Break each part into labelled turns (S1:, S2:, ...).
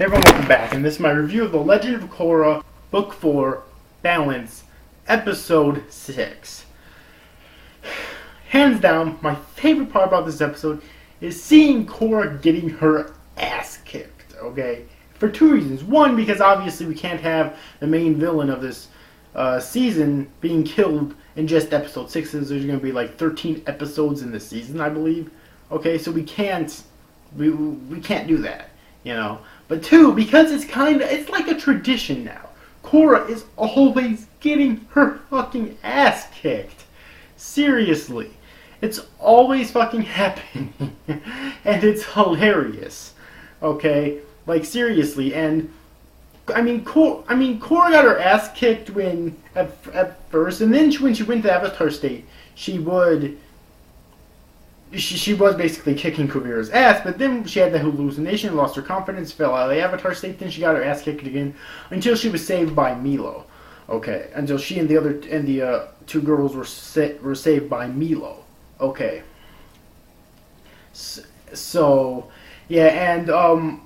S1: Hey everyone, welcome back, and this is my review of The Legend of Korra, Book 4, Balance, Episode 6. Hands down, my favorite part about this episode is seeing Korra getting her ass kicked, okay? For two reasons. One, because obviously we can't have the main villain of this season being killed in just Episode 6, since there's going to be like 13 episodes in this season, I believe. Okay, so we can't do that, you know? But two, because it's like a tradition now. Korra is always getting her fucking ass kicked. Seriously. It's always fucking happening. And it's hilarious. Okay? Like, seriously. And, Korra got her ass kicked at first. And then when she went to Avatar State, she was basically kicking Kuvira's ass, but then she had the hallucination, lost her confidence, fell out of the Avatar State, then she got her ass kicked again until she was saved by Milo. Okay, until she and the two girls were saved by Milo. Okay. So yeah, and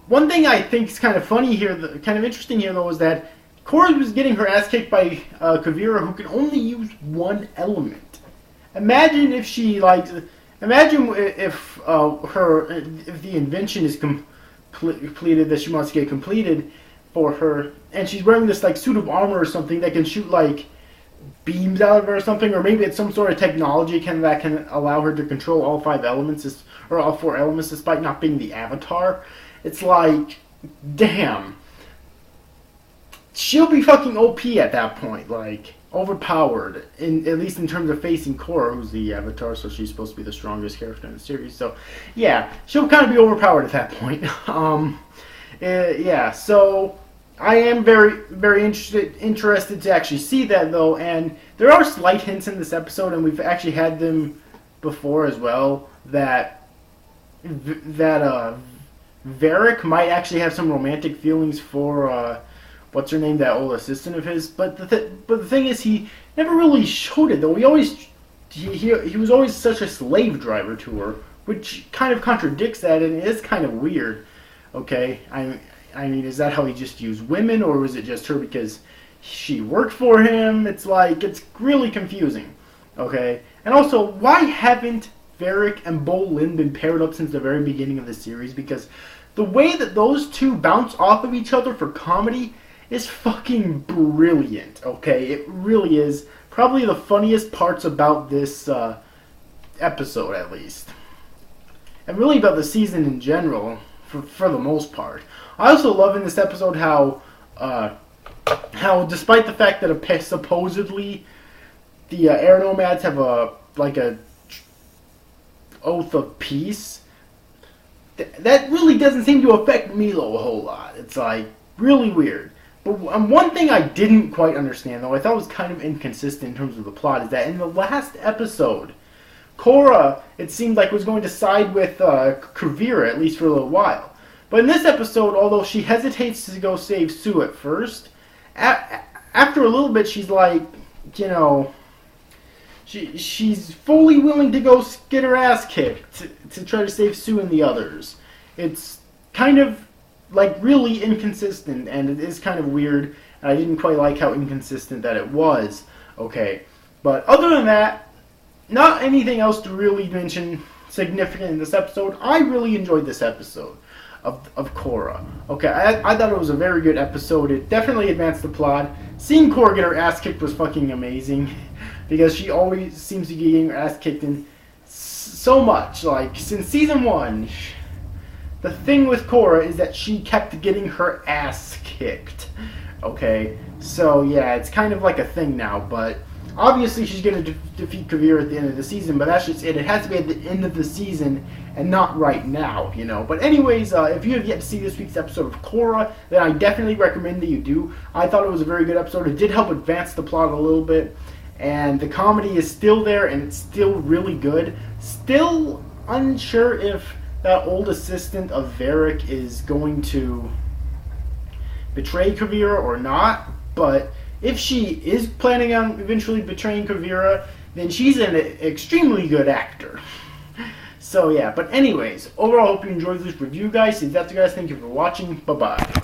S1: one thing I think is kind of funny here, kind of interesting here though, is that Korra was getting her ass kicked by Kuvira, who can only use one element. Imagine if she Imagine if the invention is completed that she wants to get completed for her, and she's wearing this like suit of armor or something that can shoot like beams out of her or something, or maybe it's some sort of technology that can allow her to control all five elements or all four elements despite not being the Avatar. It's like, damn, she'll be fucking OP at that point, like overpowered, at least in terms of facing Korra, who's the Avatar, so she's supposed to be the strongest character in the series. So, yeah, she'll kind of be overpowered at that point. Yeah, so I am very, very interested to actually see that, though, and there are slight hints in this episode, and we've actually had them before as well, that Varrick might actually have some romantic feelings for what's her name, that old assistant of his. But the thing is, he never really showed it, though. He was always such a slave driver to her, which kind of contradicts that, and it is kind of weird. Okay, I mean, is that how he just used women, or was it just her because she worked for him? It's really confusing. Okay, and also, why haven't Varrick and Bolin been paired up since the very beginning of the series? Because the way that those two bounce off of each other for comedy is fucking brilliant, okay? It really is. Probably the funniest parts about this episode, at least. And really about the season in general, for the most part. I also love in this episode how despite the fact that supposedly the air nomads have a oath of peace, that really doesn't seem to affect Milo a whole lot. It's like really weird. But one thing I didn't quite understand, though, I thought was kind of inconsistent in terms of the plot, is that in the last episode, Korra, it seemed like, was going to side with Kuvira, at least for a little while. But in this episode, although she hesitates to go save Sue at first, after a little bit, she's like, you know, she's fully willing to go get her ass kicked to try to save Sue and the others. It's kind of like really inconsistent, and it is kind of weird, and I didn't quite like how inconsistent that it was. Okay, but other than that, not anything else to really mention significant in this episode. I really enjoyed this episode of Korra. Okay, I thought it was a very good episode. It definitely advanced the plot. Seeing Korra get her ass kicked was fucking amazing, because she always seems to be getting her ass kicked in so much. Like, since season 1, the thing with Korra is that she kept getting her ass kicked. Okay, so yeah, it's kind of like a thing now, but obviously she's going to defeat Kuvira at the end of the season, but that's just it. It has to be at the end of the season and not right now, you know. But anyways, if you have yet to see this week's episode of Korra, then I definitely recommend that you do. I thought it was a very good episode. It did help advance the plot a little bit, and the comedy is still there, and it's still really good. Still unsure if that old assistant of Varrick is going to betray Kuvira or not, but if she is planning on eventually betraying Kuvira, then she's an extremely good actor. So yeah, but anyways, overall, I hope you enjoyed this review, guys. If that's you guys, thank you for watching. Bye-bye.